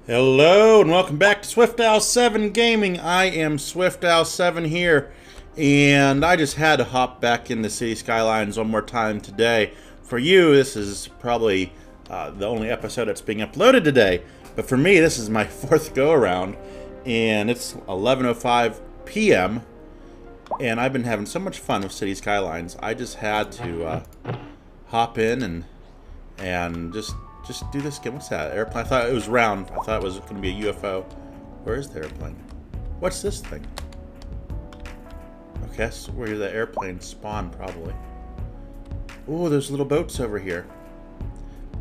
Hello and welcome back to SwiftOwl7 Gaming. I am SwiftOwl7 here, and I just had to hop back into City Skylines one more time today. For you, this is probably the only episode that's being uploaded today, but for me, this is my fourth go-around, and it's 11:05 p.m., and I've been having so much fun with City Skylines. I just had to hop in and just do this game. What's that? Airplane? I thought it was round. I thought it was going to be a UFO. Where is the airplane? What's this thing? Okay, that's where the airplane spawned, probably. Oh, there's little boats over here.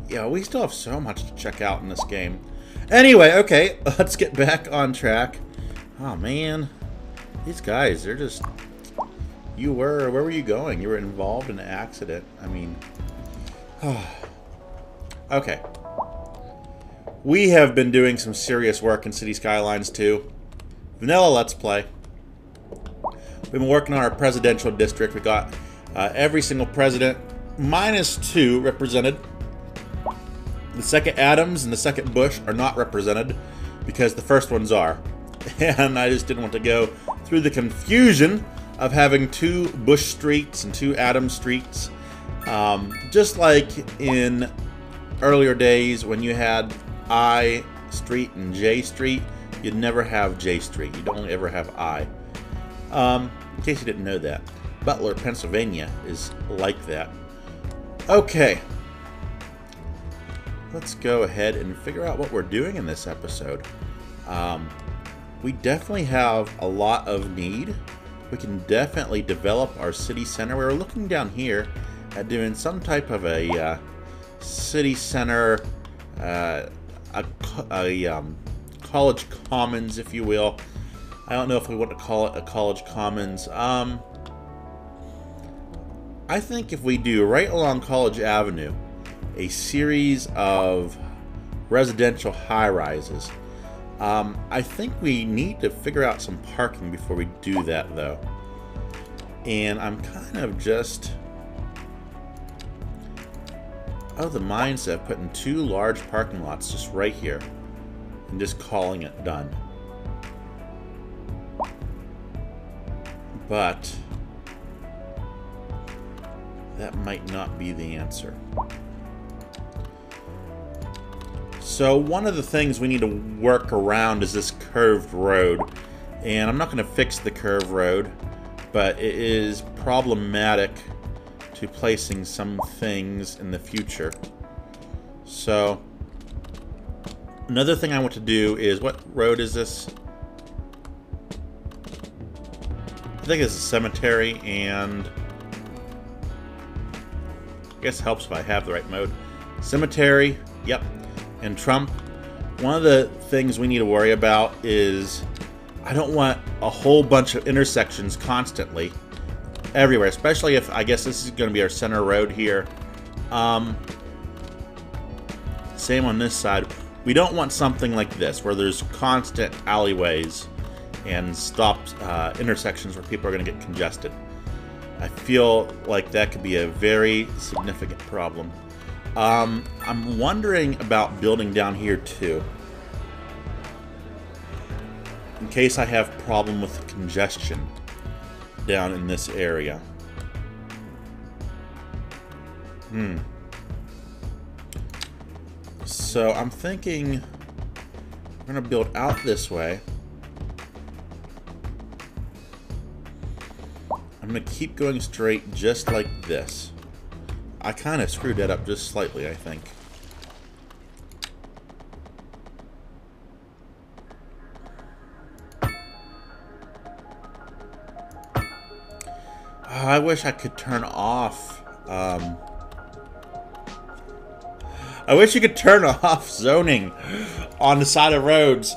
Yeah, we still have so much to check out in this game. Anyway, okay, let's get back on track. Oh, man. These guys, they're just... where were you going? You were involved in an accident. I mean... Okay. We have been doing some serious work in City Skylines 2. Vanilla Let's Play. We've been working on our presidential district. We got every single president, minus 2, represented. The second Adams and the second Bush are not represented because the first ones are. And I just didn't want to go through the confusion of having 2 Bush streets and 2 Adams streets. Just like in earlier days when you had I Street and J Street, you'd never have J Street. You'd only ever have I. In case you didn't know that. Butler, Pennsylvania is like that. Okay. Let's go ahead and figure out what we're doing in this episode. We definitely have a lot of need. We can definitely develop our city center. We were looking down here at doing some type of a city center, college commons, if you will. I don't know if we want to call it a college commons. I think if we do right along College Avenue a series of residential high-rises, I think we need to figure out some parking before we do that, though. And I'm kind of just of the mindset of putting 2 large parking lots just right here and just calling it done. But that might not be the answer. So one of the things we need to work around is this curved road. And I'm not going to fix the curved road, but it is problematic to placing some things in the future. So another thing I want to do is, what road is this? I think it's a cemetery, and I guess it helps if I have the right mode. Cemetery, yep, and Trump. One of the things we need to worry about is I don't want a whole bunch of intersections constantly everywhere, especially if, I guess this is going to be our center road here. Same on this side. We don't want something like this where there's constant alleyways and stopped intersections where people are going to get congested. I feel like that could be a very significant problem. I'm wondering about building down here too, in case I have problem with congestion down in this area. So I'm thinking we're gonna build out this way. I'm gonna keep going straight just like this. I kind of screwed that up just slightly, I think. I wish I could turn off. I wish you could turn off zoning on the side of roads.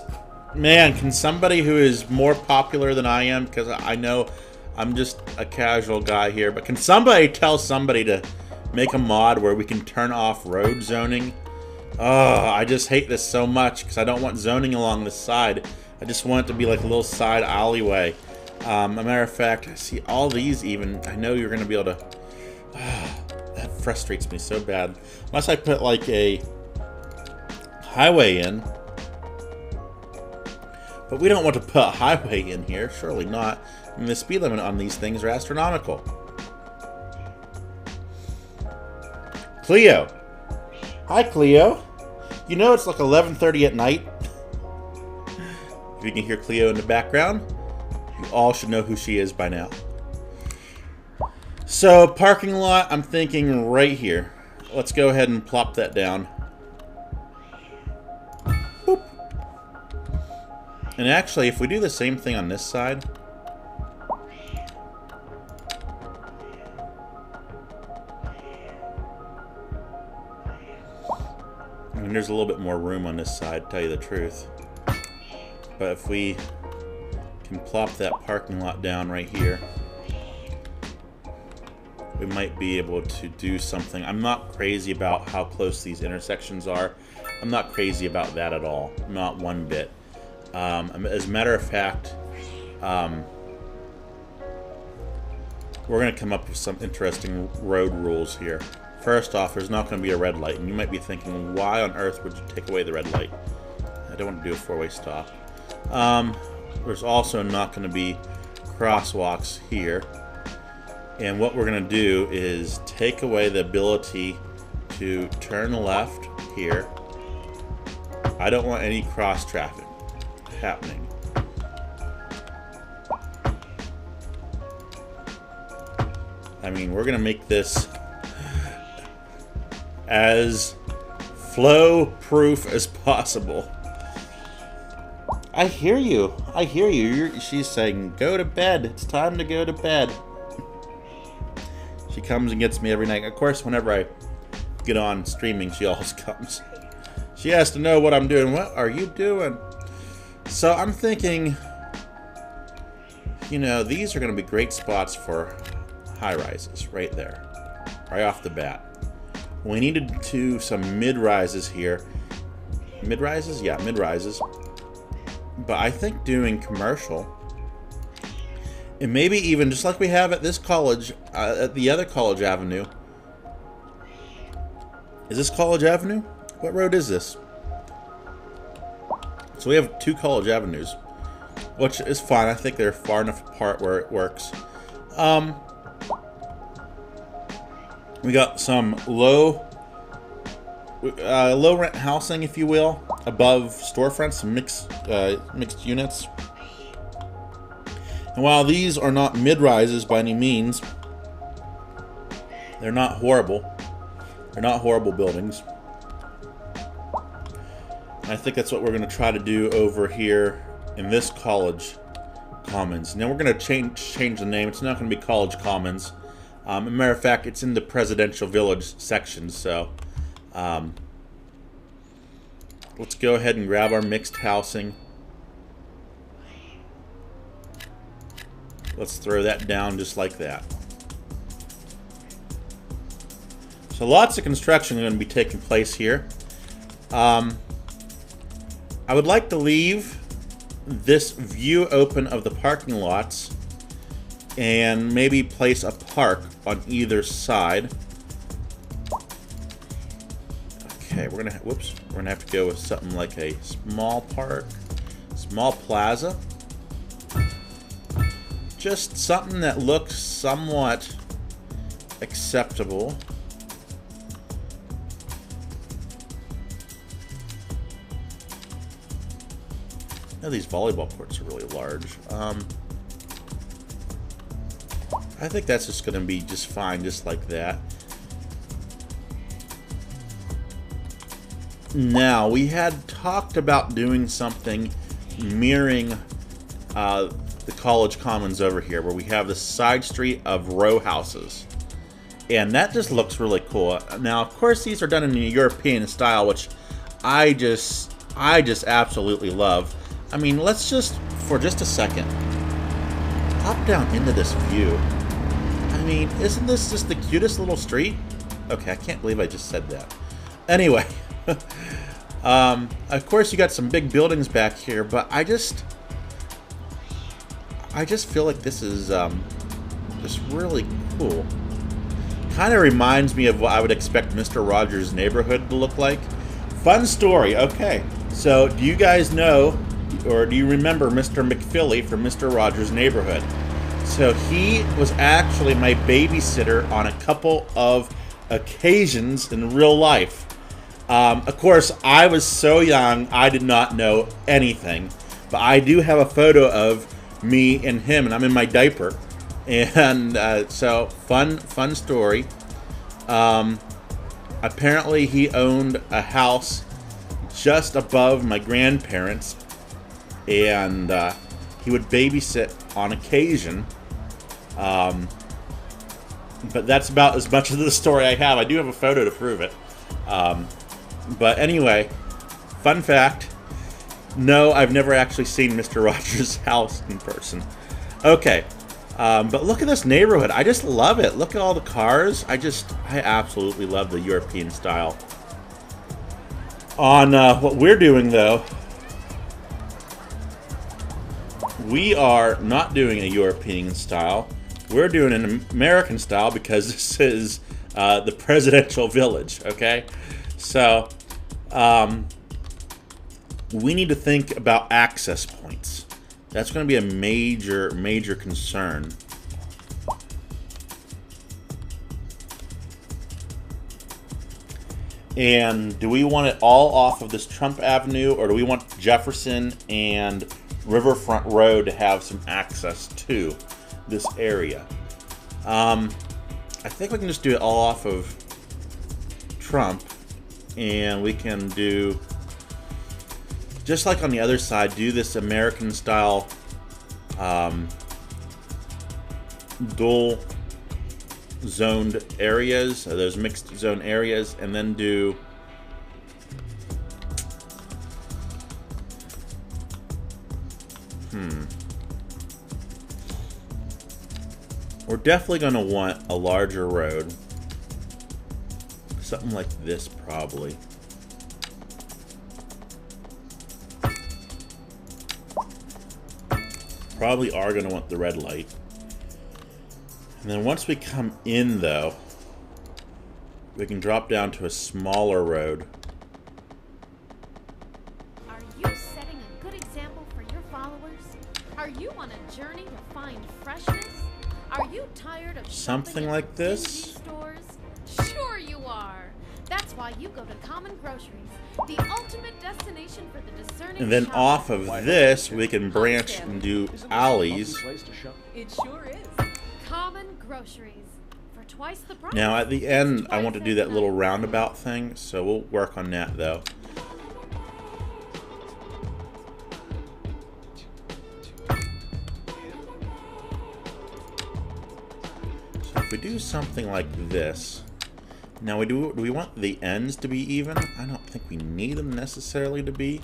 Man, can somebody who is more popular than I am, because I know I'm just a casual guy here, but can somebody tell somebody to make a mod where we can turn off road zoning? Oh, I just hate this so much because I don't want zoning along this side. I just want it to be like a little side alleyway. A matter of fact, I see all these even. I know you're going to be able to... that frustrates me so bad. Unless I put like a highway in, But we don't want to put a highway in here. Surely not. I mean, the speed limit on these things are astronomical. Cleo. Hi, Cleo. You know it's like 11:30 at night. If you can hear Cleo in the background, you all should know who she is by now. So, parking lot, I'm thinking right here. Let's go ahead and plop that down. Boop. And actually, if we do the same thing on this side, I mean, there's a little bit more room on this side, to tell you the truth. But if we can plop that parking lot down right here, we might be able to do something. I'm not crazy about how close these intersections are. I'm not crazy about that at all. Not one bit. As a matter of fact, we're going to come up with some interesting road rules here. First off, there's not going to be a red light. And you might be thinking, why on earth would you take away the red light? I don't want to do a four-way stop. There's also not going to be crosswalks here. And what we're going to do is take away the ability to turn left here. I don't want any cross traffic happening. I mean, we're going to make this as flow-proof as possible. I hear you. I hear you. She's saying, go to bed. It's time to go to bed. She comes and gets me every night. Of course, whenever I get on streaming, she always comes. She has to know what I'm doing. What are you doing? So I'm thinking, you know, these are going to be great spots for high-rises right there, right off the bat. We needed to do some mid-rises here. Mid-rises? Yeah, mid-rises. But I think doing commercial, and maybe even just like we have at this college, at the other College Avenue. Is this College Avenue? What road is this? So we have two College Avenues, which is fine. I think they're far enough apart where it works. We got some low rent housing, if you will, above storefronts, some mixed units. And while these are not mid-rises by any means, they're not horrible. They're not horrible buildings. And I think that's what we're going to try to do over here in this College Commons. Now we're going to change the name. It's not going to be College Commons. As a matter of fact, it's in the Presidential Village section. So let's go ahead and grab our mixed housing. Let's throw that down just like that. So lots of construction is going to be taking place here. I would like to leave this view open of the parking lots and maybe place a park on either side. Okay, we're gonna have to go with something like a small park, small plaza. Just something that looks somewhat acceptable. Now these volleyball courts are really large. I think that's just going to be just fine, just like that. Now, we had talked about doing something mirroring the College Commons over here, where we have the side street of row houses. And that just looks really cool. Now, of course, these are done in a European style, which I just absolutely love. I mean, let's just, for just a second, hop down into this view. I mean, isn't this just the cutest little street? Okay, I can't believe I just said that. Anyway, of course you got some big buildings back here, but I just feel like this is just really cool. Kind of reminds me of what I would expect Mr. Rogers' Neighborhood to look like. Fun story. Okay, so do you guys know or do you remember Mr. McPhilly from Mr. Rogers' Neighborhood? So he was actually my babysitter on a couple of occasions in real life. Of course, I was so young, I did not know anything. But I do have a photo of me and him, and I'm in my diaper. And so, fun story. Apparently, he owned a house just above my grandparents, and he would babysit on occasion. But that's about as much of the story I have. I do have a photo to prove it. But anyway, fun fact. No, I've never actually seen Mr. Rogers' house in person. Okay. But look at this neighborhood. I just love it. Look at all the cars. I absolutely love the European style. On what we're doing, though, we are not doing a European style. We're doing an American style because this is the presidential village, okay? So, we need to think about access points. That's going to be a major concern. And do we want it all off of this Trump Avenue, or do we want Jefferson and Riverfront Road to have some access to this area? I think we can just do it all off of Trump, and we can do, just like on the other side, do this American style dual zoned areas, those mixed zone areas, and then do we're definitely going to want a larger road, something like this probably. Probably are going to want the red light. And then once we come in, though, we can drop down to a smaller road. Are you setting a good example for your followers? Are you on a journey to find freshness? Are you tired of something like this? Stores? Sure you are. That's why you go to Common Groceries, the ultimate destination for the discerning. And then shopper. off of this, we can branch and do alleys. It sure is. Common Groceries for twice the price. Now at the end, I want to do that little roundabout thing, so we'll work on that though. So if we do something like this, now do we want the ends to be even? I don't think we need them necessarily to be.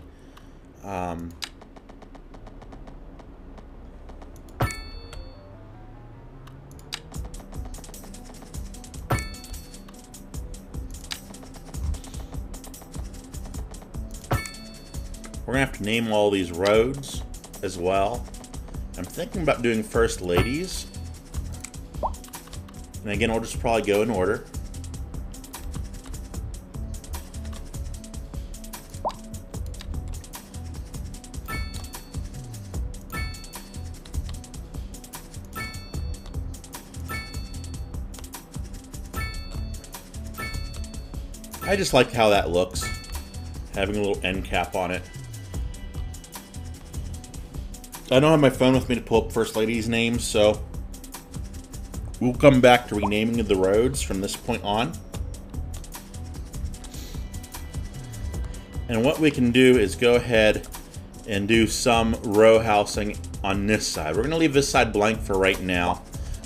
We're going to have to name all these roads as well. I'm thinking about doing first ladies. And again, we'll just probably go in order. I just like how that looks, having a little end cap on it. I don't have my phone with me to pull up First Lady's names, so we'll come back to renaming the roads from this point on. And what we can do is go ahead and do some row housing on this side. We're going to leave this side blank for right now,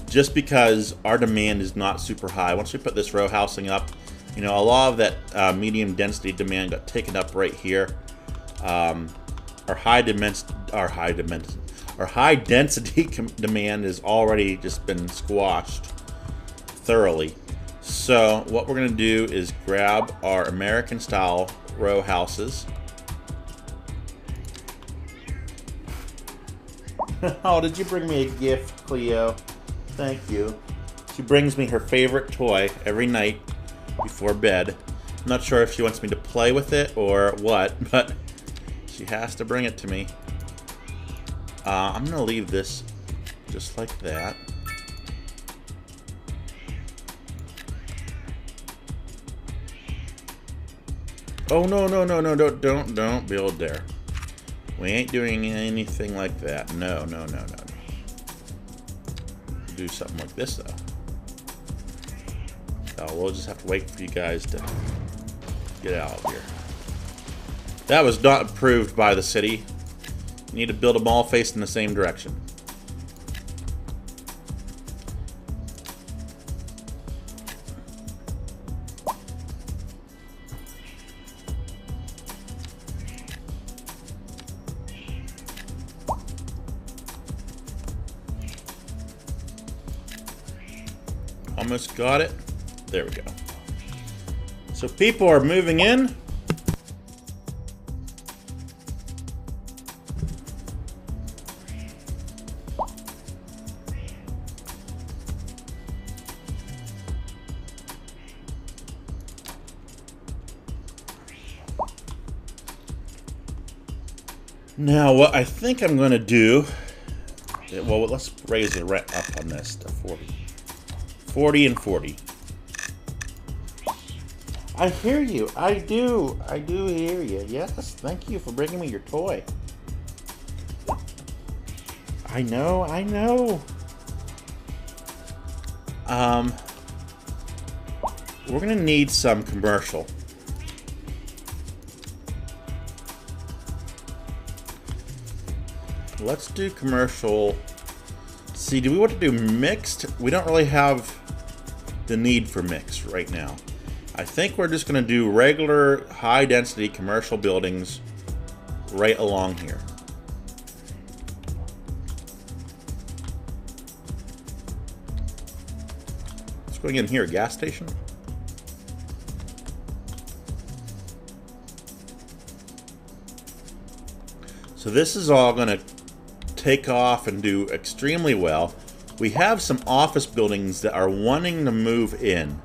just because our demand is not super high. Once we put this row housing up, you know, a lot of that medium density demand got taken up right here. Our high density demand has already just been squashed thoroughly. So what we're going to do is grab our American style row houses. Oh, did you bring me a gift, Cleo? Thank you. She brings me her favorite toy every night before bed. I'm not sure if she wants me to play with it or what, but She has to bring it to me. I'm gonna leave this just like that. Oh no, no, no, no, don't build there. We ain't doing anything like that. No, no, no, no. Do something like this though. So we'll just have to wait for you guys to get out of here. That was not approved by the city. You need to build them all facing the same direction. Almost got it. There we go. So people are moving in. Now, what I think I'm going to do, well, let's raise the rent up on this to 40. 40 and 40. I hear you. I do hear you. Yes, thank you for bringing me your toy. I know, I know. We're going to need some commercial. Let's do commercial. See, do we want to do mixed? We don't really have the need for mixed right now. I think we're just going to do regular high-density commercial buildings right along here. What's going in here? A gas station? So this is all going to take off and do extremely well. We have some office buildings that are wanting to move in,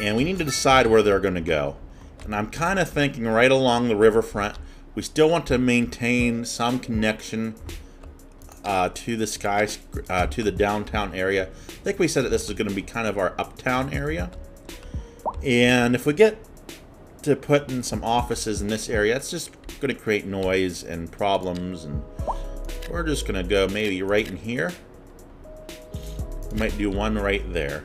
and we need to decide where they're going to go. And I'm kind of thinking right along the riverfront. We still want to maintain some connection to the downtown area. I think we said that this is going to be kind of our uptown area. And if we get to put in some offices in this area, it's just going to create noise and problems, and we're just going to go maybe right in here. We might do one right there.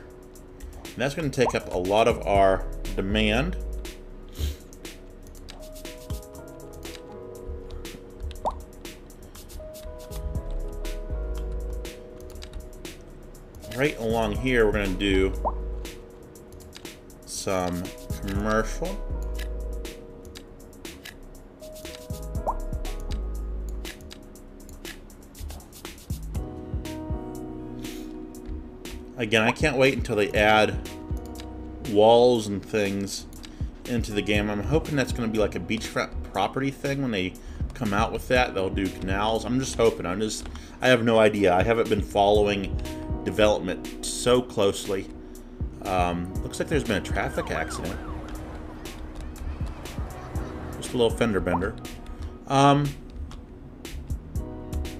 And that's going to take up a lot of our demand. Right along here, we're going to do some commercial. Again, I can't wait until they add walls and things into the game. I'm hoping that's going to be like a beachfront property thing when they come out with that. They'll do canals. I'm just hoping. I have no idea. I haven't been following development so closely. Looks like there's been a traffic accident. Just a little fender bender.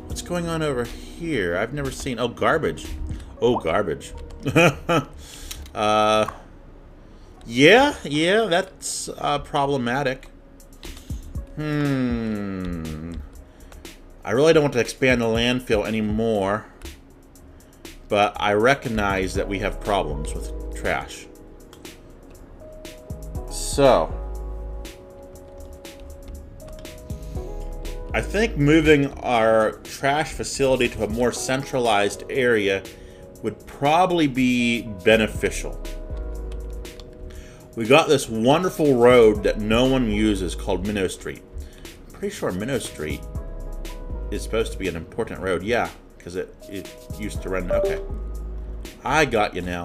What's going on over here? I've never seen... Oh, garbage. Oh, garbage. Yeah, that's problematic. I really don't want to expand the landfill anymore, but I recognize that we have problems with trash. So, I think moving our trash facility to a more centralized area would probably be beneficial. We got this wonderful road that no one uses called Minnow Street. I'm pretty sure Minnow Street is supposed to be an important road. Yeah, because it used to run. Okay. I got you now.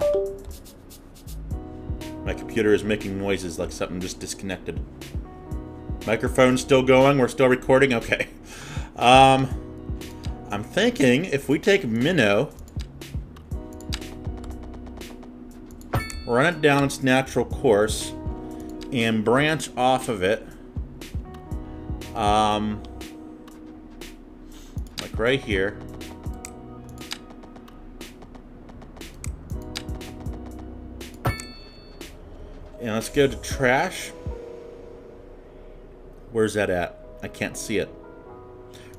My computer is making noises like something just disconnected. Microphone's still going. We're still recording. Okay. I'm thinking if we take Minnow, run it down its natural course, and branch off of it. right here. And let's go to trash. Where's that at? I can't see it.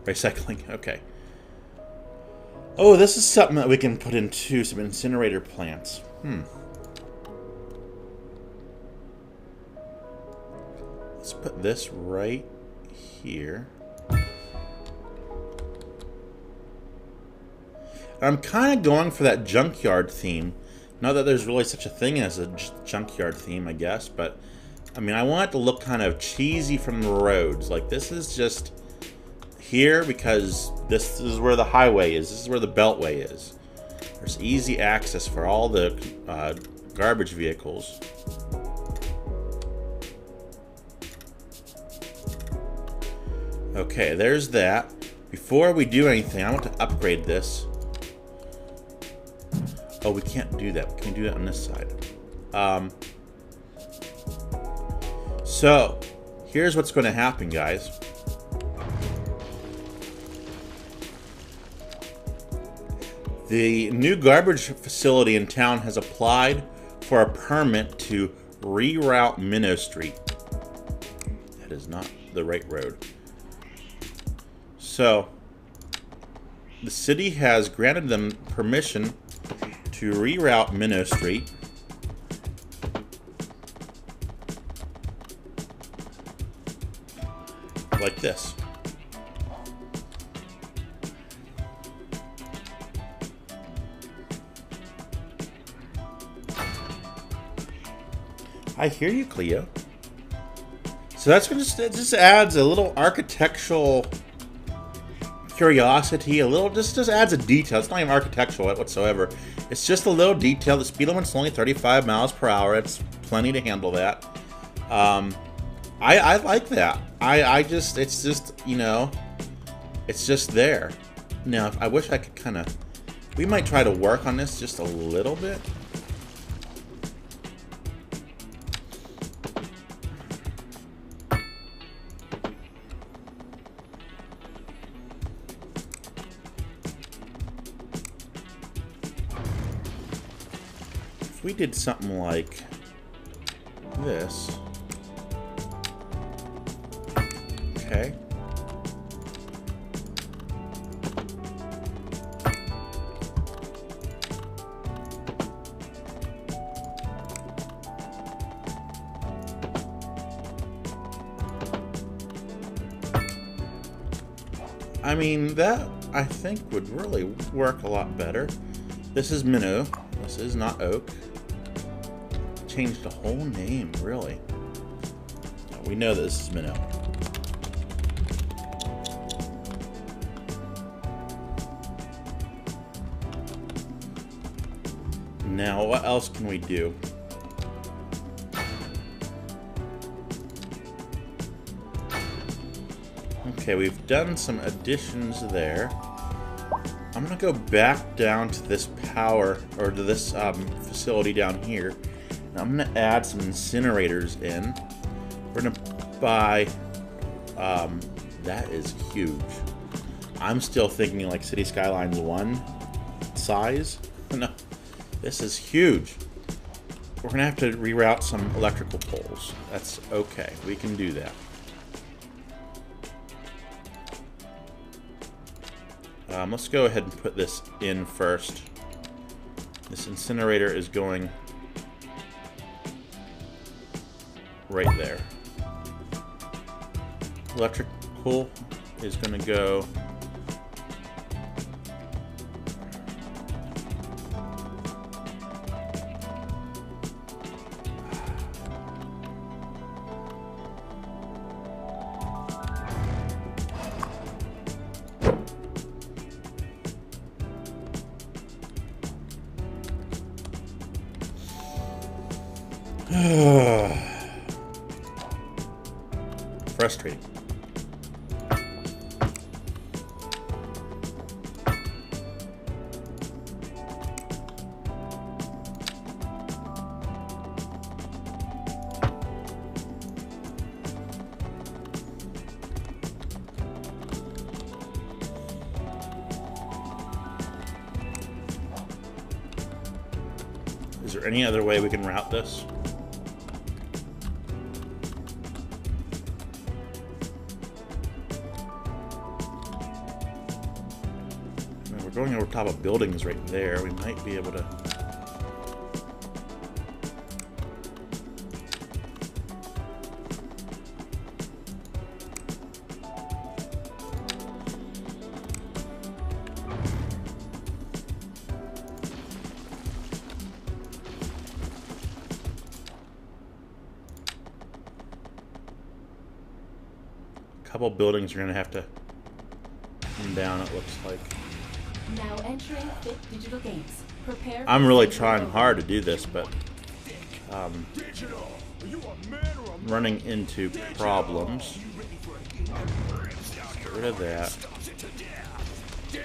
Recycling, okay. Oh, this is something that we can put into some incinerator plants. Let's put this right here. I'm kind of going for that junkyard theme. Not that there's really such a thing as a junkyard theme, I guess, but I mean, I want it to look kind of cheesy from the roads. Like, this is just here because this is where the highway is. This is where the beltway is. There's easy access for all the garbage vehicles. Okay, there's that. Before we do anything, I want to upgrade this. Oh, we can't do that. Can we do that on this side? So, here's what's going to happen, guys. The new garbage facility in town has applied for a permit to reroute Minnow Street. That is not the right road. So, the city has granted them permission to reroute Minnow Street. Like this. I hear you, Cleo. So that's just, it just adds a little architectural curiosity, a little, just adds a detail. It's not even architectural whatsoever. It's just a little detail. The speed limit's only 35 miles per hour. It's plenty to handle that. I like that. It's just, you know, it's just there. Now, I wish I could kind of, we might try to work on this just a little bit. If we did something like this. Okay. I mean, that, I think, would really work a lot better. This is Minnow. This is not Oak. Changed the whole name, really. We know this is Minnow. Now, what else can we do? Okay, we've done some additions there. I'm gonna go back down to this power, or to this facility down here. And I'm gonna add some incinerators in. We're gonna buy, that is huge. I'm still thinking like City Skylines 1 size. No, this is huge. We're gonna have to reroute some electrical poles. That's okay, we can do that. Let's go ahead and put this in first. This incinerator is going right there. Electrical is going to go frustrating. Is there any other way we can route this? I mean, we're going over top of buildings right there. We might be able to... couple buildings are going to have to come down, it looks like. Now entering fifth digital gates. Prepare. I'm really trying hard to do this, but running into problems. Get rid of that. Get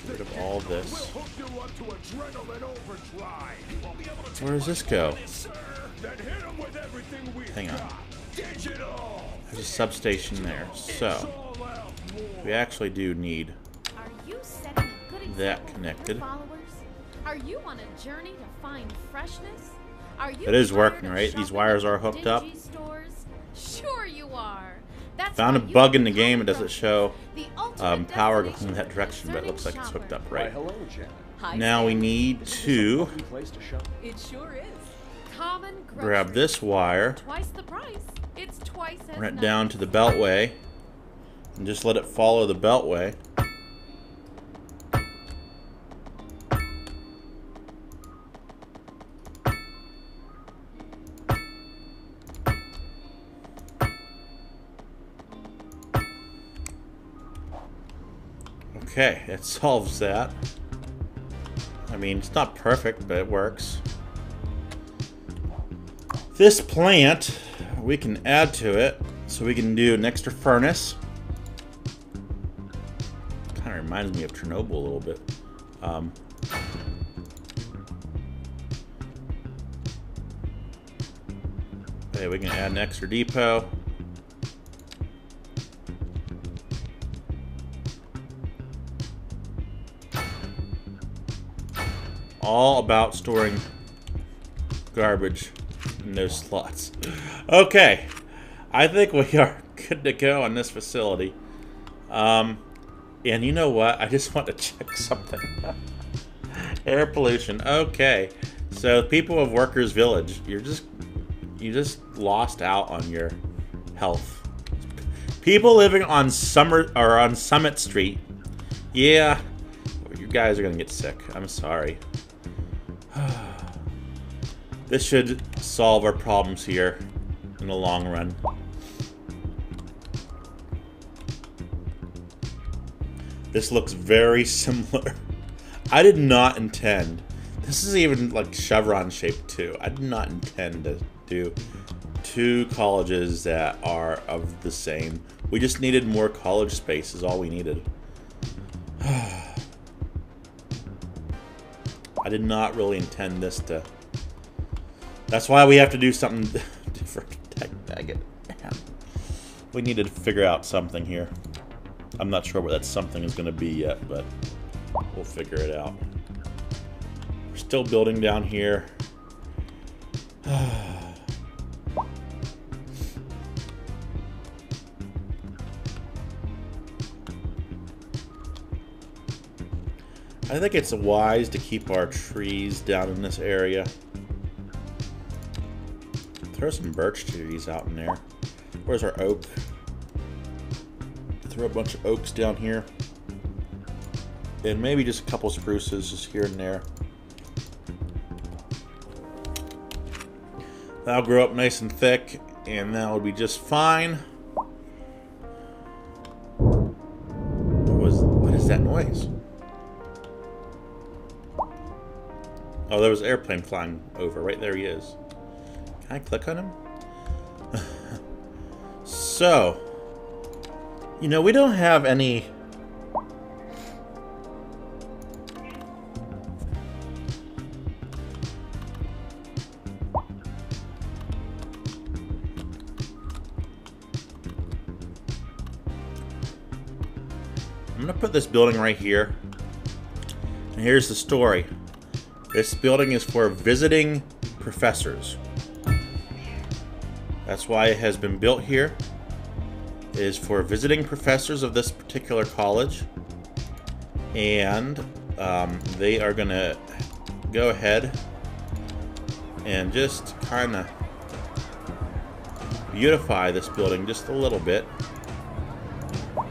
rid of all this. Where does this go? Hang on. There's a substation there, so we actually do need that connected. Are you on a journey to find freshness? Are you it is working, right? These wires are hooked up. Sure you are. That's Found a bug in the game. It doesn't show power going in that direction, but it looks like it's hooked up right. Now we need to grab this wire, twice the price. It's twice as run it down to the beltway, and just let it follow the beltway. Okay, it solves that. I mean, it's not perfect, but it works. This plant, we can add to it, so we can do an extra furnace. Kind of reminds me of Chernobyl a little bit. Okay, we can add an extra depot. All about storing garbage in those slots. Okay, I think we are good to go on this facility. And you know what? I just want to check something. Air pollution. Okay, so people of Workers Village, you just lost out on your health. People living on Summit Street. Yeah, you guys are gonna get sick. I'm sorry. This should solve our problems here in the long run. This looks very similar. I did not intend. This is even like chevron shaped too. I did not intend to do two colleges that are of the same. We just needed more college space is all we needed. I did not really intend this to... That's why we have to do something different. Dang it. We need to figure out something here. I'm not sure what that something is going to be yet, but we'll figure it out. We're still building down here. I think it's wise to keep our trees down in this area. Throw some birch trees out in there. Where's our oak? Throw a bunch of oaks down here. And maybe just a couple spruces just here and there. That'll grow up nice and thick, and that'll be just fine. What is that noise? Oh, there was an airplane flying over. Right there he is. Can I click on him? So, you know, we don't have any... I'm going to put this building right here. And here's the story. This building is for visiting professors. That's why it has been built here. It is for visiting professors of this particular college. And they are going to go ahead and just kind of beautify this building just a little bit. The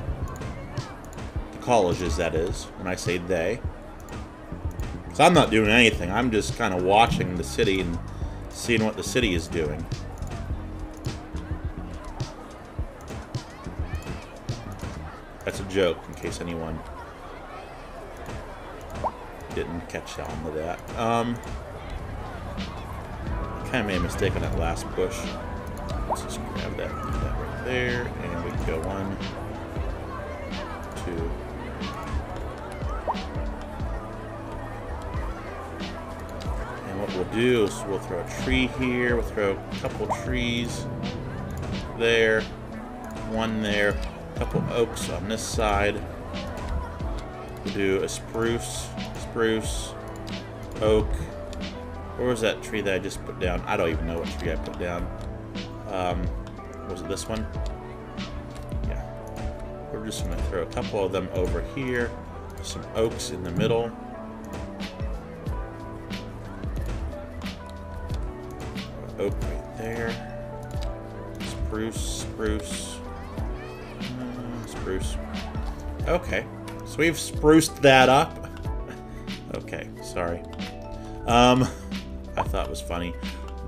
colleges, that is, when I say they. Because I'm not doing anything. I'm just kind of watching the city and seeing what the city is doing. That's a joke, in case anyone didn't catch on to that. I kind of made a mistake on that last push. Let's just grab that, do that right there, and we can go 1, 2. And what we'll do is we'll throw a tree here. We'll throw a couple trees there, 1 there, a couple oaks on this side. We'll do a spruce, oak. Where was that tree that I just put down? I don't even know what tree I put down. Was it this one? Yeah. We're just going to throw a couple of them over here. Some oaks in the middle. Oak right there. Spruce. Spruce. Okay. So we've spruced that up. Okay, sorry. I thought it was funny.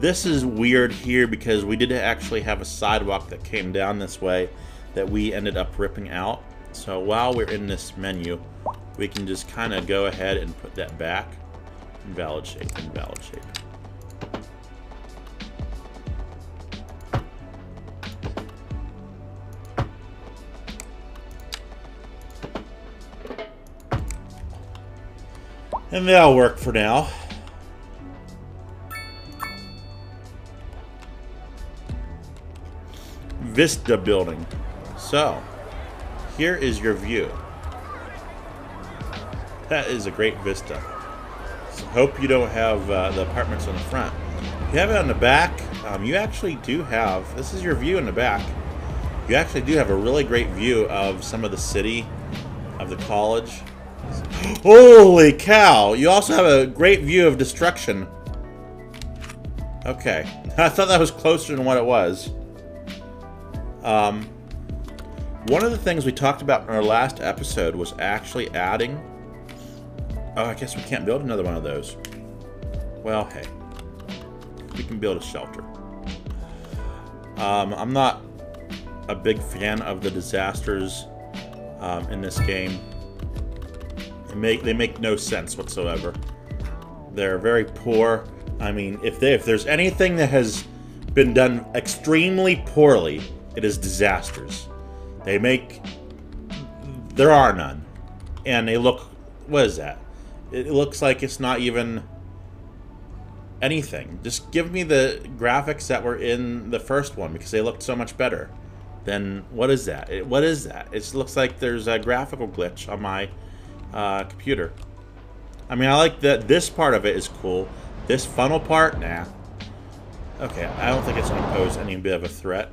This is weird here because we did actually have a sidewalk that came down this way that we ended up ripping out. So while we're in this menu, we can just kind of go ahead and put that back. Invalid shape. And that'll work for now. Vista building. So, here is your view. That is a great vista. So hope you don't have the apartments on the front. If you have it on the back, you actually do have, this is your view in the back. You actually do have a really great view of some of the city, of the college. Holy cow! You also have a great view of destruction. Okay. I thought that was closer than what it was. One of the things we talked about in our last episode was actually adding... Oh, I guess we can't build another one of those. Well, hey. We can build a shelter. I'm not a big fan of the disasters in this game. They make no sense whatsoever. They're very poor. I mean, if there's anything that has been done extremely poorly, it is disasters. There are none. And they look, what is that? It looks like it's not even anything. Just give me the graphics that were in the first one, because they looked so much better. Then, what is that? What is that? It looks like there's a graphical glitch on my computer. I mean, I like that this part of it is cool. This funnel part, nah. Okay, I don't think it's going to pose any bit of a threat.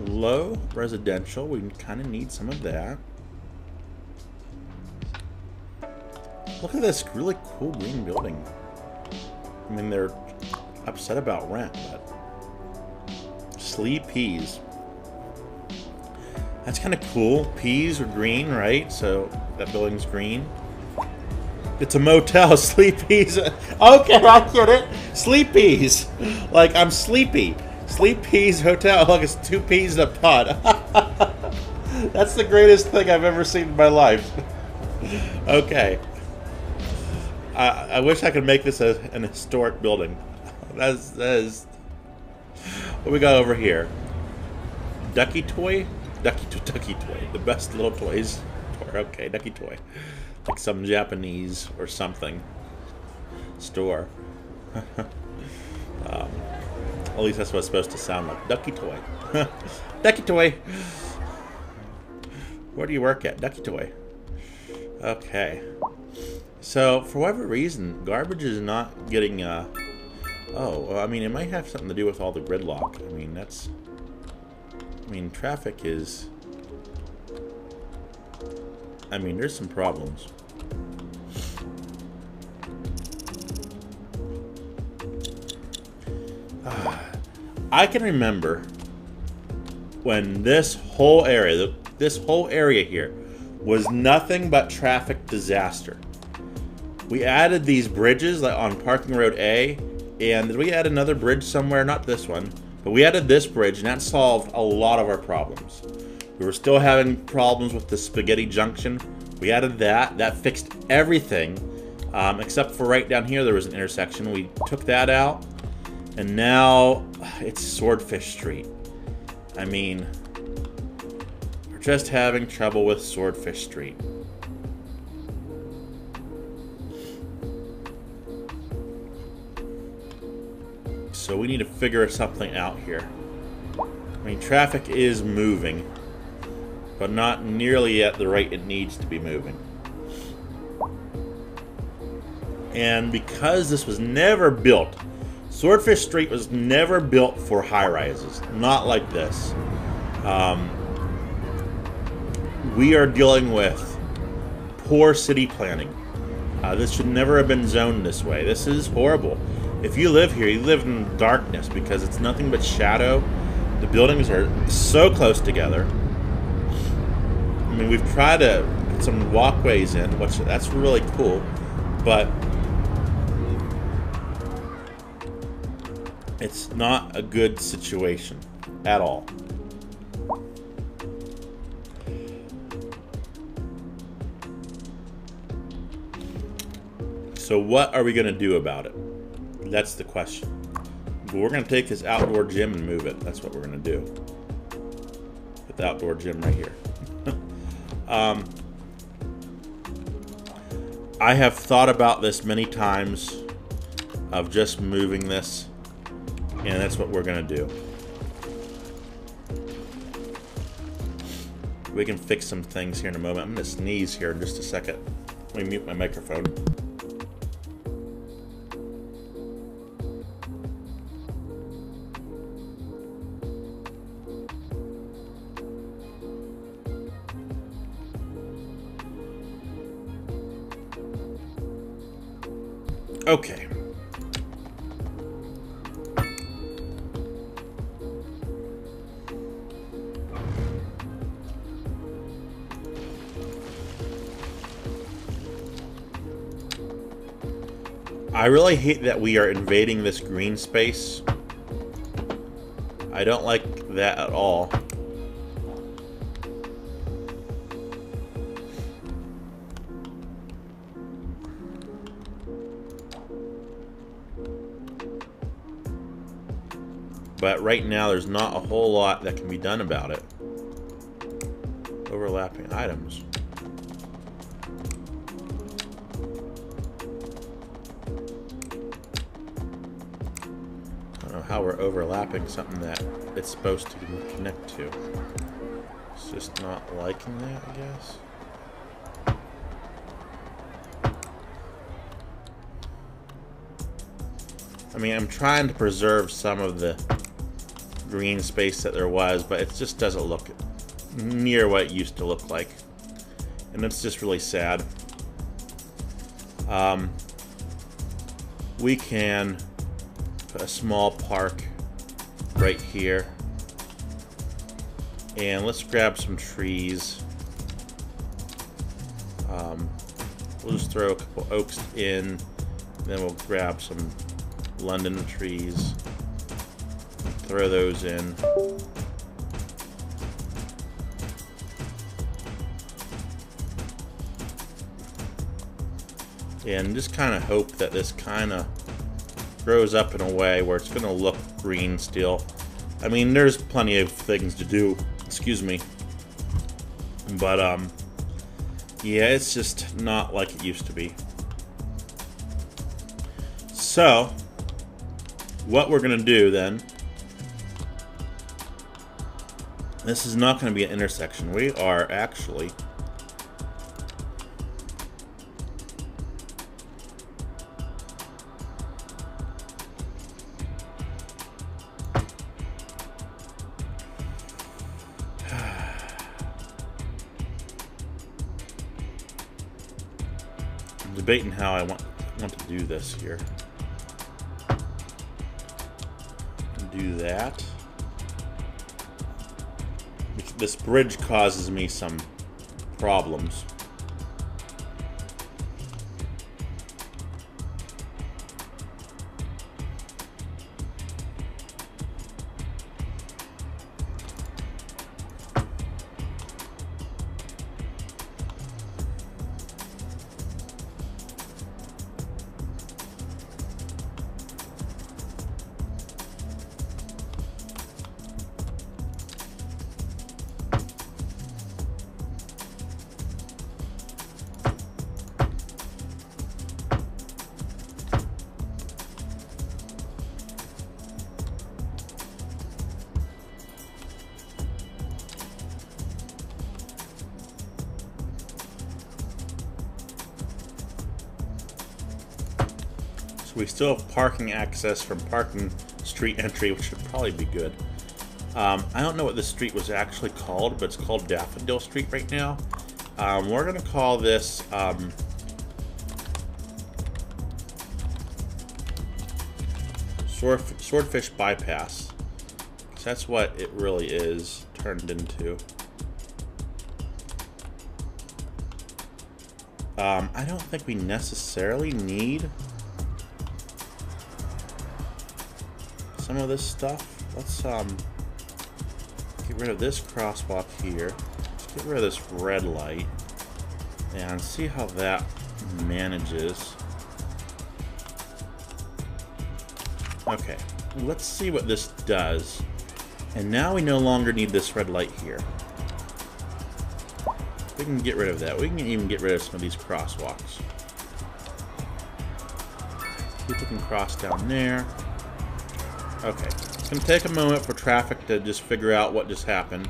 Low residential, we kind of need some of that. Look at this really cool green building. I mean, they're upset about rent, but Slee Peas. That's kind of cool. Peas are green, right? So that building's green. It's a motel. Sleepy's. Okay, I get it. Sleepy's. Like, I'm sleepy. Sleepy's Hotel. Look, it's 2 peas in a pod. That's the greatest thing I've ever seen in my life. Okay. I wish I could make this an historic building. That is. What we got over here? Ducky Toy? Ducky Toy. The best little toys. Okay, Ducky Toy. Like some Japanese or something store. At least that's what it's supposed to sound like. Ducky Toy. Ducky Toy. Where do you work at? Ducky Toy. Okay. So, for whatever reason, garbage is not getting, oh, well, I mean, it might have something to do with all the gridlock. I mean, that's... I mean, traffic is... I mean, there's some problems. I can remember when this whole area, this whole area here, was nothing but traffic disaster. We added these bridges like on Parking Road A, and did we add another bridge somewhere? Not this one, but we added this bridge, and that solved a lot of our problems. We were still having problems with the Spaghetti Junction. We added that. That fixed everything, except for right down here there was an intersection. We took that out, and now it's Swordfish Street. I mean, we're just having trouble with Swordfish Street. So we need to figure something out here. I mean, traffic is moving, but not nearly at the rate it needs to be moving. And because this was never built, Swordfish Street was never built for high-rises. Not like this. We are dealing with poor city planning. This should never have been zoned this way. This is horrible. If you live here, you live in darkness because it's nothing but shadow. The buildings are so close together. I mean, we've tried to put some walkways in, which that's really cool, but it's not a good situation at all. So what are we going to do about it? That's the question. We're going to take this outdoor gym and move it. That's what we're going to do. Put the outdoor gym right here. I have thought about this many times of just moving this, and that's what we're going to do. We can fix some things here in a moment. I'm going to sneeze here in just a second. Let me mute my microphone. Okay. I really hate that we are invading this green space. I don't like that at all. But right now, there's not a whole lot that can be done about it. Overlapping items. I don't know how we're overlapping something that it's supposed to connect to. It's just not liking that, I guess. I mean, I'm trying to preserve some of the green space that there was, but it just doesn't look near what it used to look like. And it's just really sad. We can put a small park right here. And let's grab some trees. We'll just throw a couple oaks in. Then we'll grab some London trees. Throw those in. And just kind of hope that this kind of grows up in a way where it's going to look green still. I mean, there's plenty of things to do. Excuse me. But, yeah, it's just not like it used to be. So, what we're going to do then This is not going to be an intersection. We are actually... I'm debating how I want to do this here. Do that. This bridge causes me some problems. We still have parking access from parking street entry, which should probably be good. I don't know what this street was actually called, but it's called Daffodil Street right now. We're going to call this Swordfish Bypass, because that's what it really is turned into. I don't think we necessarily need some of this stuff. Let's get rid of this crosswalk here. Let's get rid of this red light and see how that manages. Okay, let's see what this does. And now we no longer need this red light here. We can get rid of that. We can even get rid of some of these crosswalks. People can cross down there. Okay, it's going to take a moment for traffic to just figure out what just happened.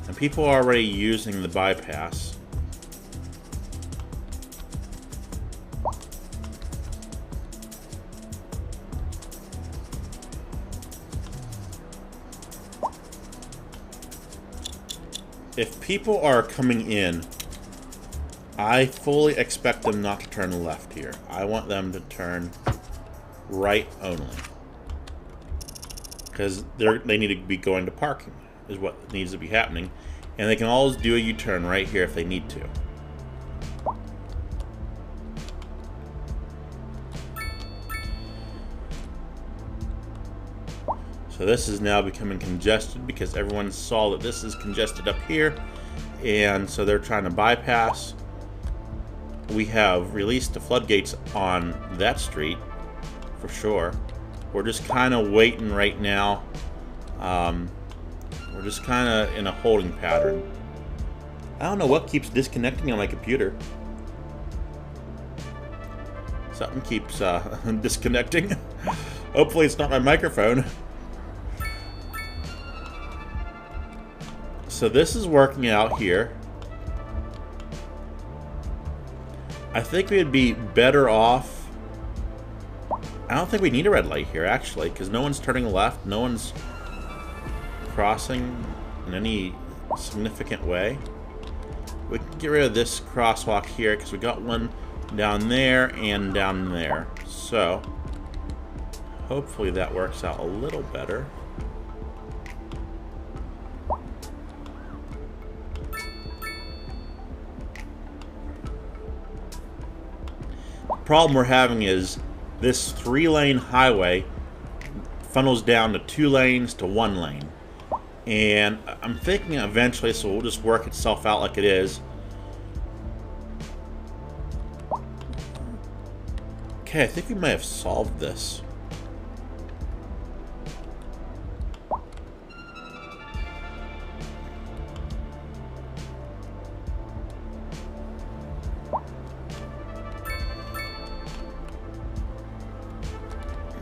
And people are already using the bypass. If people are coming in, I fully expect them not to turn left here. I want them to turn right only, because they need to be going to parking is what needs to be happening, and they can always do a U-turn right here if they need to. So this is now becoming congested because everyone saw that this is congested up here, and so they're trying to bypass. We have released the floodgates on that street for sure. We're just kind of waiting right now. We're just kind of in a holding pattern. I don't know what keeps disconnecting on my computer. Something keeps disconnecting. Hopefully it's not my microphone. So this is working out here. I think we'd be better off. I don't think we need a red light here, actually, because no one's turning left, no one's crossing in any significant way. We can get rid of this crosswalk here, because we got one down there and down there. So, hopefully that works out a little better. The problem we're having is this 3-lane highway funnels down to 2 lanes to 1 lane. And I'm thinking eventually this will just work itself out like it is. Okay, I think we might have solved this.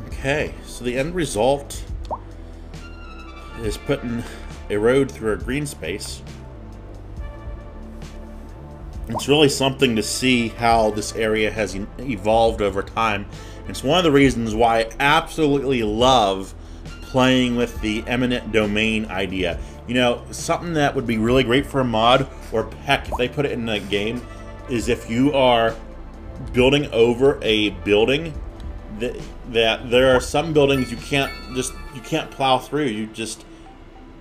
Okay, so the end result is putting a road through a green space. It's really something to see how this area has evolved over time. It's one of the reasons why I absolutely love playing with the eminent domain idea. You know, something that would be really great for a mod, or heck, if they put it in a game, is if you are building over a building, that there are some buildings you can't plow through. You just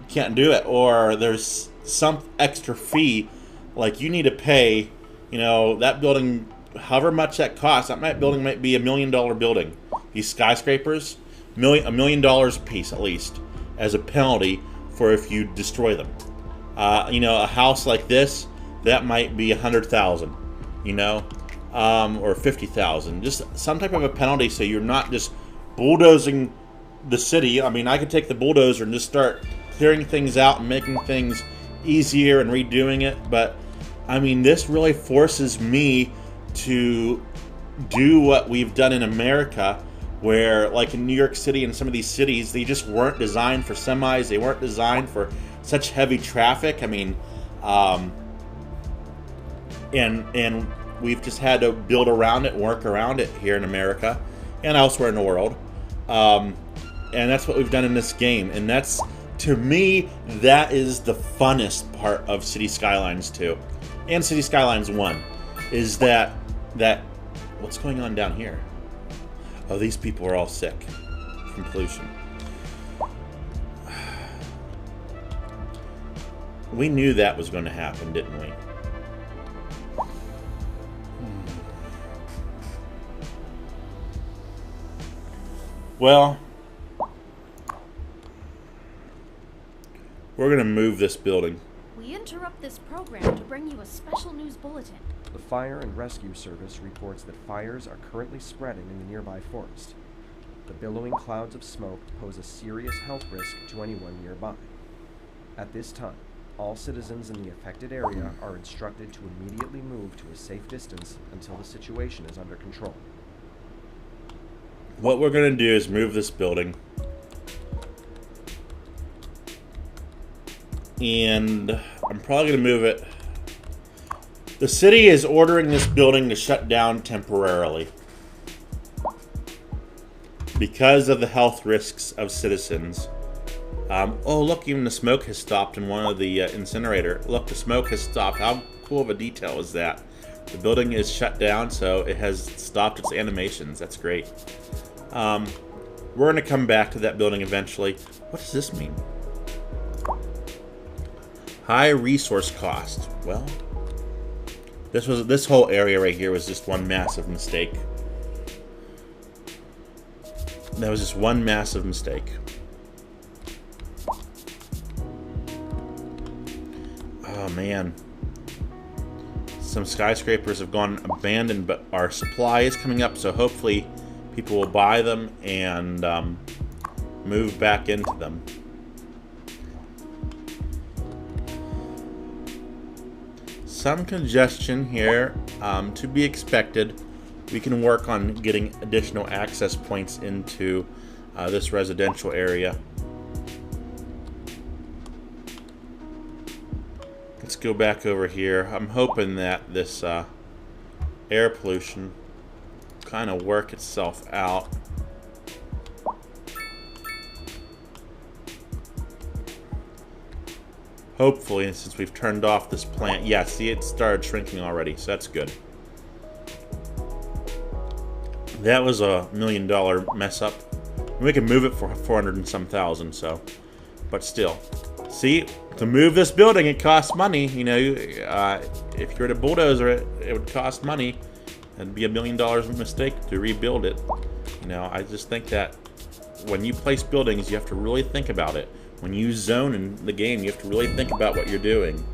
can't do it, or there's some extra fee, like you need to pay. You know, that building, however much that costs, that building might be $1 million building. These skyscrapers, $1 million a piece at least, as a penalty for if you destroy them. You know, a house like this, that might be 100,000. You know, or 50,000. Just some type of a penalty, so you're not just bulldozing the city. I mean, I could take the bulldozer and just start clearing things out and making things easier and redoing it, but I mean, this really forces me to do what we've done in America, where like in New York City and some of these cities, they just weren't designed for semis. They weren't designed for such heavy traffic. I mean, and we've just had to build around it, work around it here in America and elsewhere in the world. And that's what we've done in this game. And that's, to me, that is the funnest part of City Skylines 2 and City Skylines 1, is that what's going on down here? Oh, these people are all sick from pollution. We knew that was going to happen, didn't we? Well, we're going to move this building. We interrupt this program to bring you a special news bulletin. The Fire and Rescue Service reports that fires are currently spreading in the nearby forest. The billowing clouds of smoke pose a serious health risk to anyone nearby. At this time, all citizens in the affected area are instructed to immediately move to a safe distance until the situation is under control. What we're going to do is move this building. And I'm probably going to move it. The city is ordering this building to shut down temporarily because of the health risks of citizens. Oh, look, even the smoke has stopped in one of the incinerator. Look, the smoke has stopped. How cool of a detail is that? The building is shut down, so it has stopped its animations. That's great. We're going to come back to that building eventually. What does this mean? High resource cost. Well, this whole area right here was just one massive mistake. That was just one massive mistake. Oh man. Some skyscrapers have gone abandoned, but our supply is coming up, so hopefully people will buy them and move back into them. Some congestion here to be expected. We can work on getting additional access points into this residential area. Let's go back over here. I'm hoping that this air pollution kind of work itself out. Hopefully, since we've turned off this plant. Yeah, see, it started shrinking already, so that's good. That was a $1 million mess up. We can move it for 400 and some thousand, so. But still. See, to move this building, it costs money. You know, if you were to bulldozer it, it would cost money. It'd be $1 million mistake to rebuild it. You know, I just think that when you place buildings, you have to really think about it. When you zone in the game, you have to really think about what you're doing.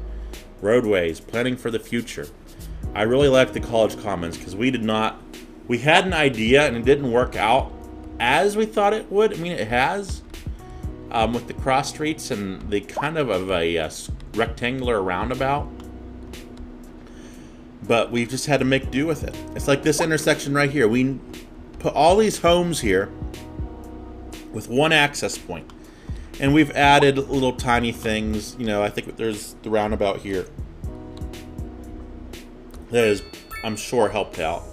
Roadways, planning for the future. I really like the College Commons because we had an idea and it didn't work out as we thought it would. I mean, it has. With the cross streets and the kind of a rectangular roundabout. But we've just had to make do with it. It's like this intersection right here. We put all these homes here with one access point. And we've added little tiny things. You know, I think there's the roundabout here. That is, I'm sure, helped out.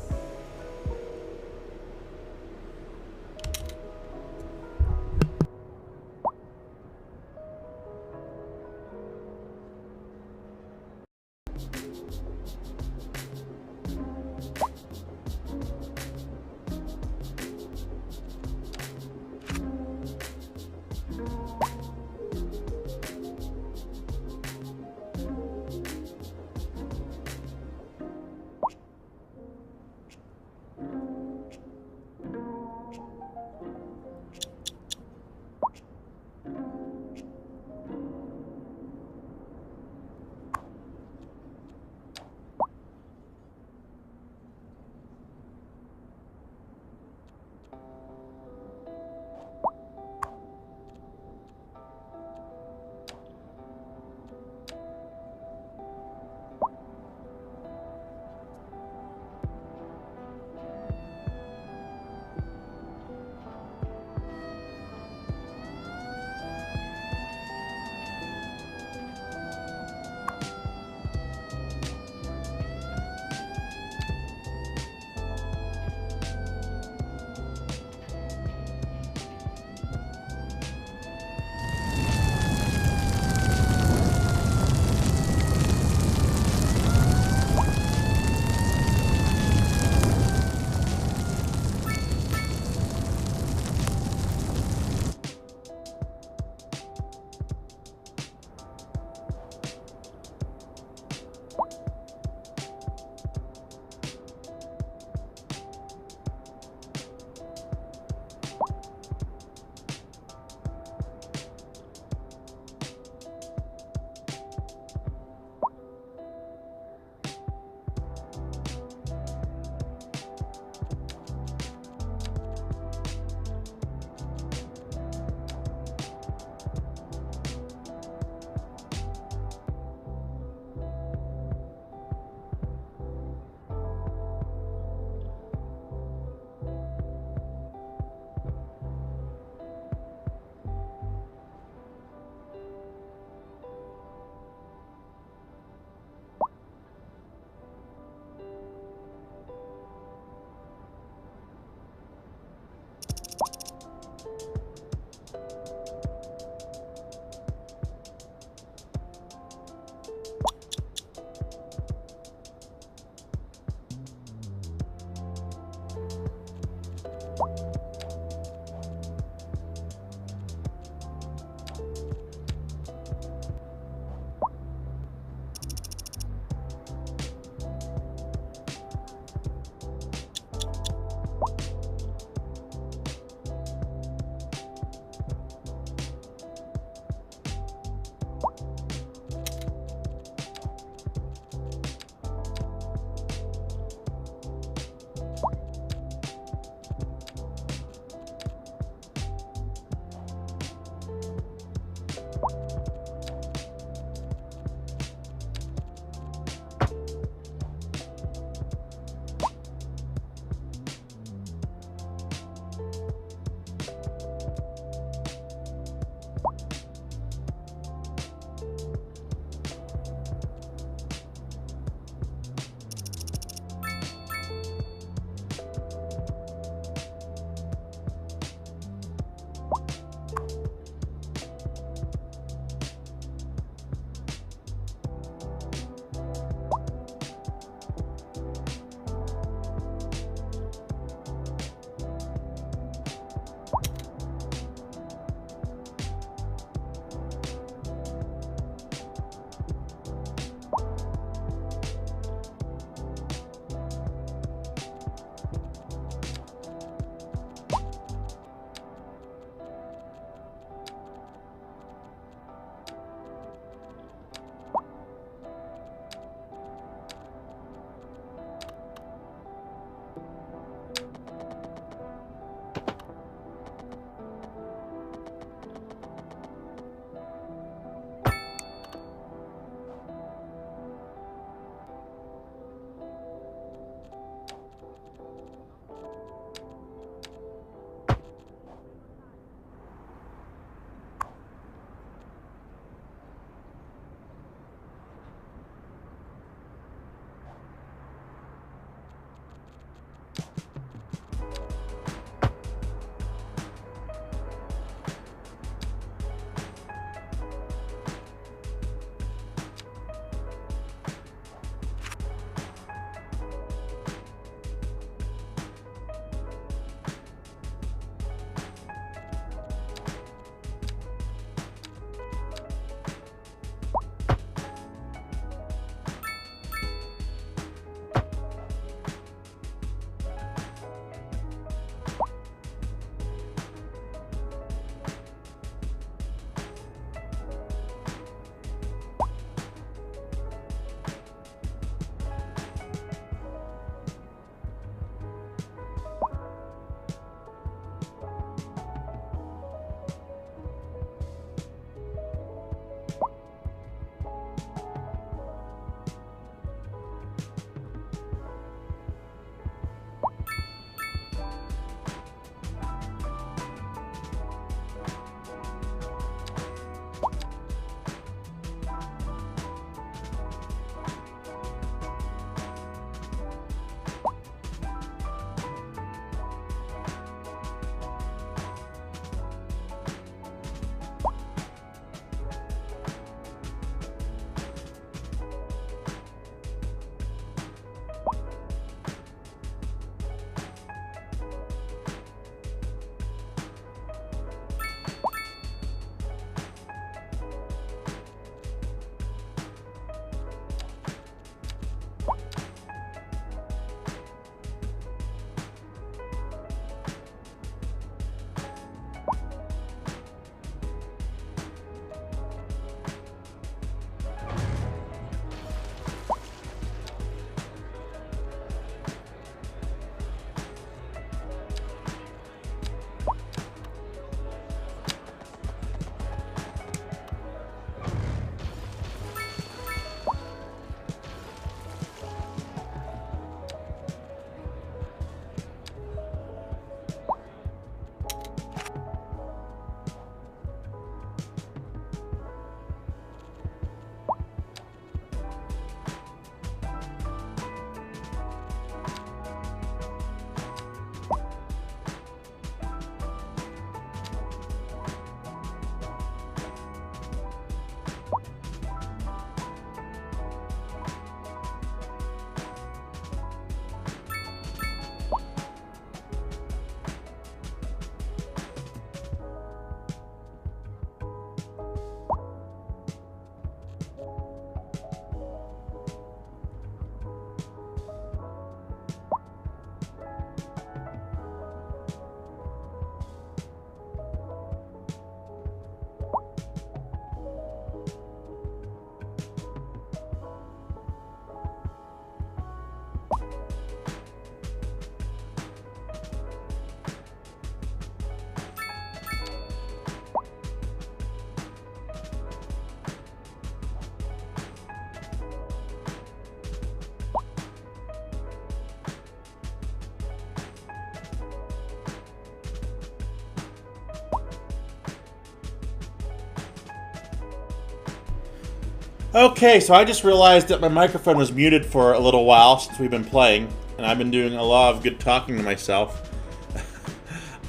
Okay, so I just realized that my microphone was muted for a little while since we've been playing, and I've been doing a lot of good talking to myself.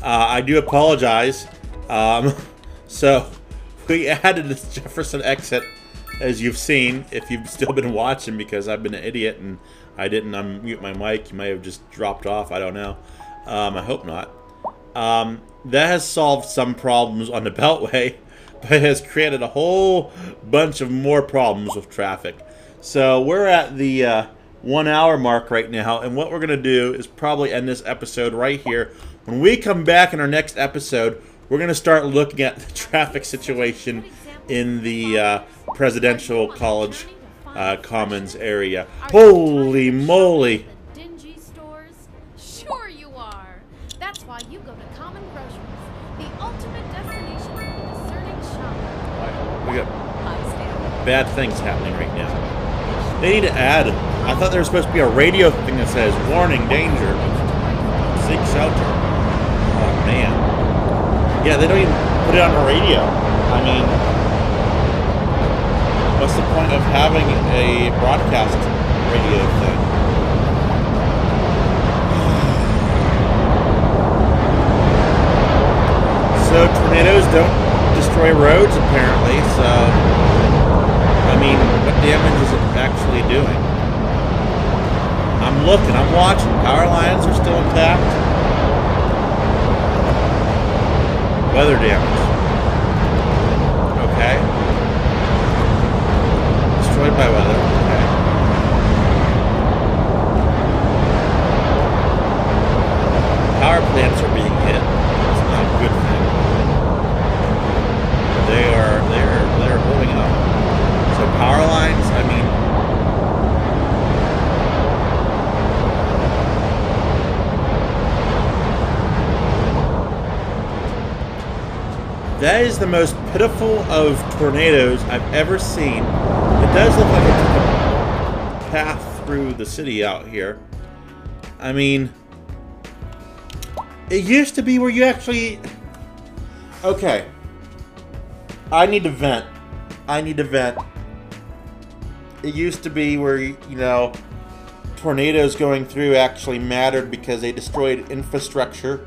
I do apologize. So we added this Jefferson exit, as you've seen, if you've still been watching, because I've been an idiot and I didn't unmute my mic. You may have just dropped off. I don't know. I hope not. That has solved some problems on the Beltway, but it has created a whole bunch of more problems with traffic. So we're at the 1 hour mark right now, and what we're going to do is probably end this episode right here. When we come back in our next episode, we're going to start looking at the traffic situation in the Presidential College Commons area. Holy moly! Dingy stores? Sure you are. That's why you go to Common Groceries, the ultimate destination for the discerning shopper. We got bad things happening right now. They need to add. I thought there was supposed to be a radio thing that says "Warning, danger, seek shelter." Oh man. Yeah, they don't even put it on the radio. I mean, what's the point of having a broadcast radio thing? So tornadoes don't destroy roads, apparently. So, I mean, what damage is it actually doing? I'm looking, I'm watching. Power lines are still intact. Weather damage. Okay. Destroyed by weather. Okay. Power plants are being hit. It's not a good thing. But they're holding up. So power lines, I mean, that is the most pitiful of tornadoes I've ever seen. It does look like it took a path through the city out here. I mean, it used to be where you actually... Okay. I need to vent. It used to be where, you know, tornadoes going through actually mattered because they destroyed infrastructure.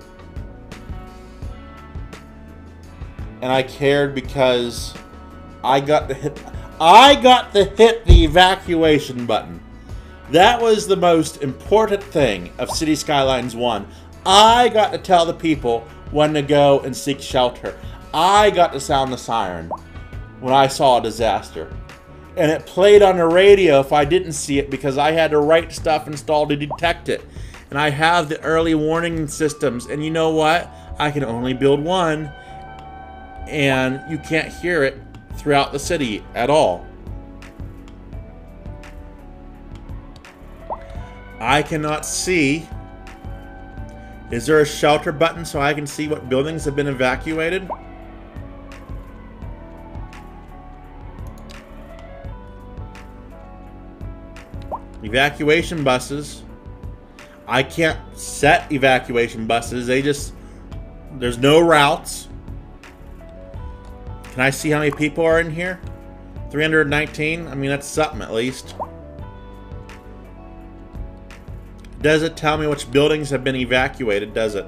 And I cared because I got to hit the evacuation button. That was the most important thing of City Skylines 1. I got to tell the people when to go and seek shelter. I got to sound the siren when I saw a disaster. And it played on the radio if I didn't see it because I had the right stuff installed to detect it. And I have the early warning systems. And you know what? I can only build one. And you can't hear it throughout the city at all. I cannot see. Is there a shelter button so I can see what buildings have been evacuated? Evacuation buses. I can't set evacuation buses. There's no routes. Can I see how many people are in here? 319? I mean, that's something at least. Does it tell me which buildings have been evacuated? Does it?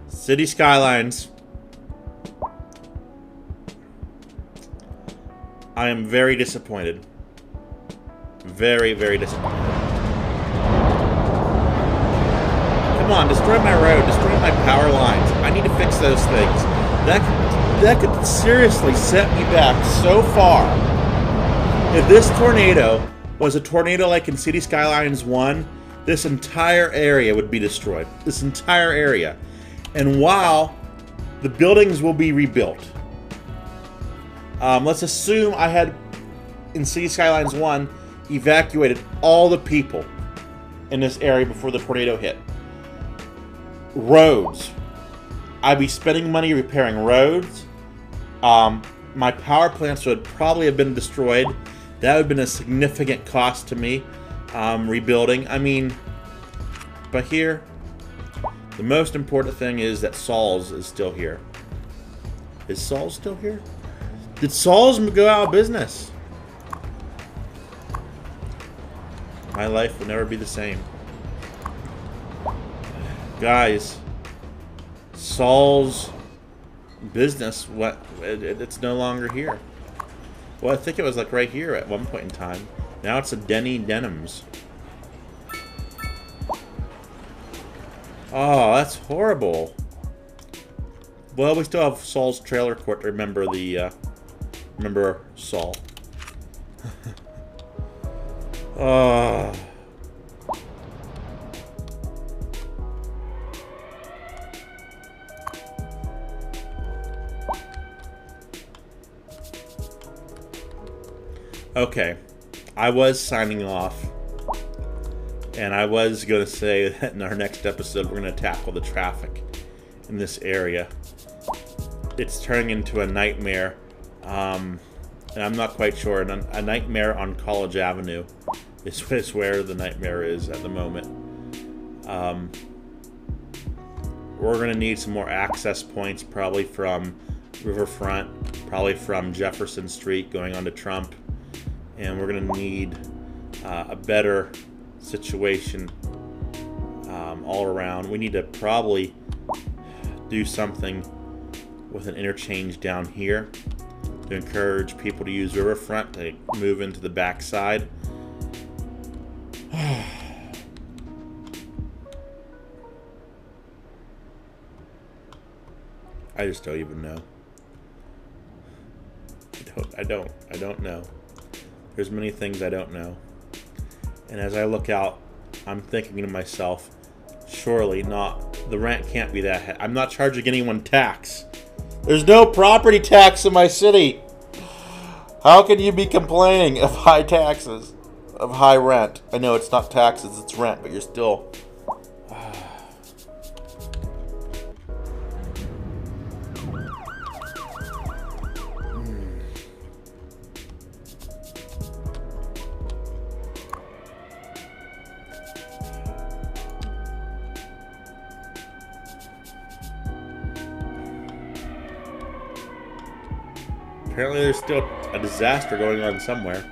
City Skylines. I am very disappointed. Very, very disappointed. Come on, destroy my road, destroy my power lines. I need to fix those things. That could seriously set me back so far. If this tornado was a tornado like in City Skylines 1, this entire area would be destroyed. This entire area. And while the buildings will be rebuilt. Let's assume I had, in City Skylines 1, evacuated all the people in this area before the tornado hit. Roads. I'd be spending money repairing roads. My power plants would probably have been destroyed. That would have been a significant cost to me, rebuilding. I mean, but here, the most important thing is that Saul's is still here. Is Saul's still here? Did Saul's go out of business? My life will never be the same. Guys, Saul's business, it's no longer here. Well, I think it was like right here at one point in time. Now it's a Denny Denims. Oh, that's horrible. Well, we still have Saul's trailer court to remember the, remember Saul. Oh. Okay, I was signing off, and I was going to say that in our next episode we're going to tackle the traffic in this area. It's turning into a nightmare, and I'm not quite sure. A nightmare on College Avenue is where the nightmare is at the moment. We're going to need some more access points, probably from Riverfront, probably from Jefferson Street going on to Trump. And we're going to need a better situation all around. We need to probably do something with an interchange down here to encourage people to use Riverfront to move into the backside. I just don't even know. I don't know. There's many things I don't know. And as I look out, I'm thinking to myself, surely not, the rent can't be that high. I'm not charging anyone tax. There's no property tax in my city. How can you be complaining of high taxes, of high rent? I know it's not taxes, it's rent, but you're still... Apparently there's still a disaster going on somewhere.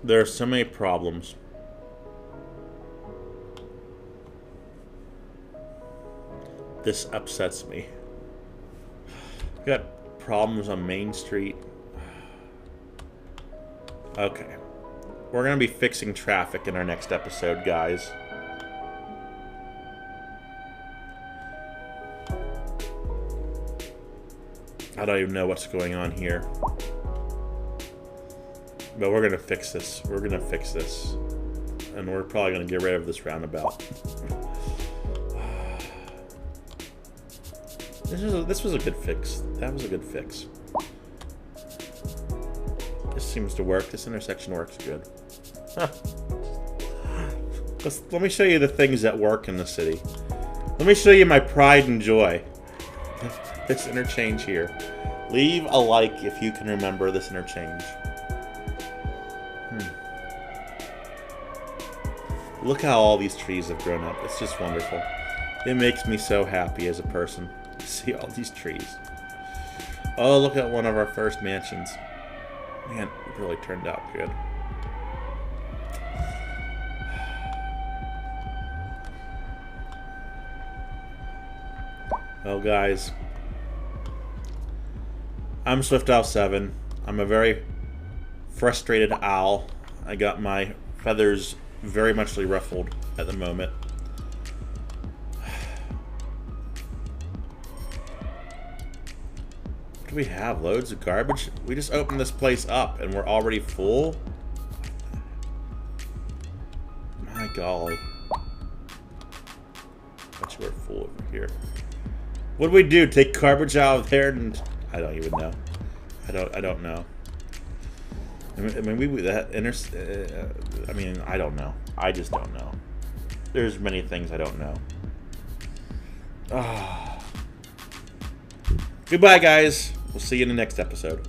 There are so many problems. This upsets me. We got problems on Main Street. Okay. We're going to be fixing traffic in our next episode, guys. I don't even know what's going on here. But we're going to fix this. We're going to fix this. And we're probably going to get rid of this roundabout. This was a good fix. That was a good fix. This seems to work. This intersection works good. Let me show you the things that work in the city. Let me show you my pride and joy. This interchange here. Leave a like if you can remember this interchange. Look how all these trees have grown up. It's just wonderful. It makes me so happy as a person to see all these trees. Oh, look at one of our first mansions. Man, it really turned out good. Well, guys, I'm Swift Owl 7. I'm a very frustrated owl. I got my feathers very muchly ruffled at the moment. What do we have? Loads of garbage? We just opened this place up and we're already full? My golly. Bet you we're full over here. What do we do? Take garbage out of there? And I don't even know. I don't know. I mean, I mean, I don't know. I just don't know. There's many things I don't know. Goodbye, guys. We'll see you in the next episode.